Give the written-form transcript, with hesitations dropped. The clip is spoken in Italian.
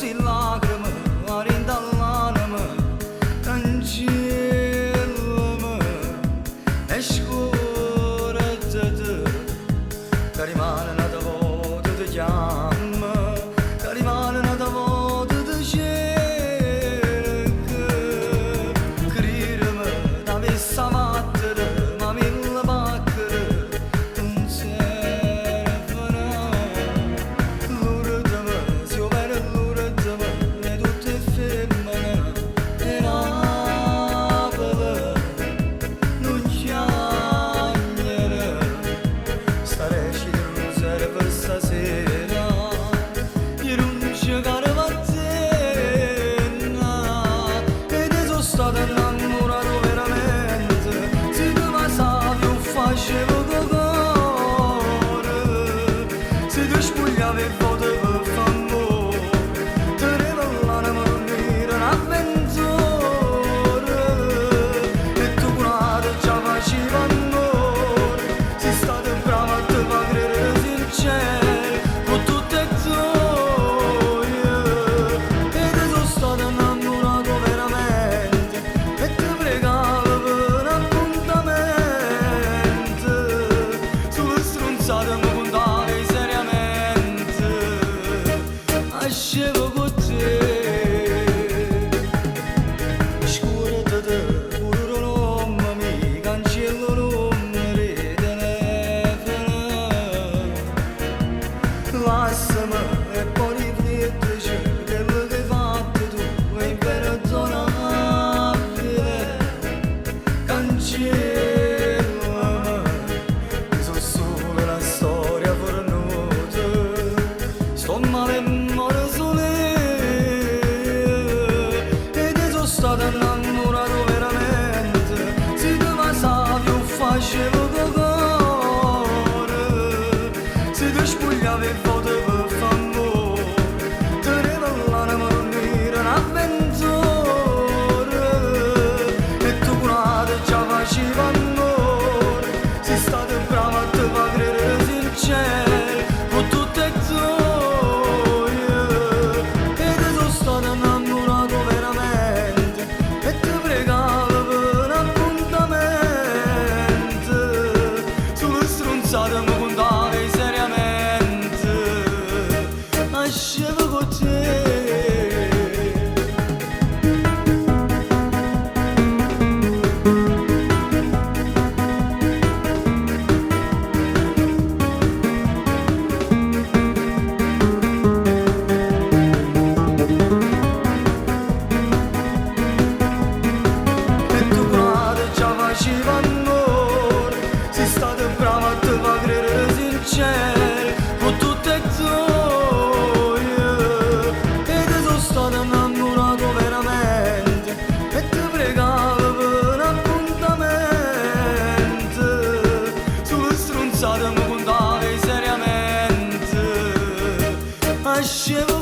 così lacrime, arindall'anima, cancellami, e scoraggiati, che rimane una volta ti chiama, che rimane una volta ti cerca, credimi, da me sta mattina, ma mille pacche, non servono, l'uritami, si opera l'uritami, e tutte femmine, e Napoli, non chiagnere, stare scendere per stasera, io non giocare mattina, ed io sono stato innamorato veramente, se tu mi savi io facevo cuore, se tu spogliavi il voto per favore, tenevo l'anima unire un'avventura, e tu curata già faceva amore, sei stato bravo a te fa credere sincero, con tutte e due, ed io sono stato innamorato veramente, e ti pregavo per un appuntamento, sulle stronzate mi contavi seriamente, ascevo con te, scordati pure il nome, mi cancello il numero di telefono, lasciami e poi riflettici, quello che hai fatto tu è imperdonabile, cancellami, io sono solo una storia fornuta, sto male e muore solo ed io sono stato innamorato veramente, se tu mi savi io facevo cuore, se tu spogliavi il voto per favore, tenevo l'anima unire un'avventura, e tu curata già faceva amore, sei stato bravo a te fa credere sincero, con tutte e due, ed io sono stato innamorato veramente, e ti pregavo per un appuntamento, sulle stronzate mi contavi seriamente, nascevo con te. E tu curata già faceva amore, sei stato bravo a te fa credere sincero, con tutte e due, ed io sono stato innamorato veramente, e ti pregavo per un appuntamento, sulle stronzate mi contavi seriamente, ascevo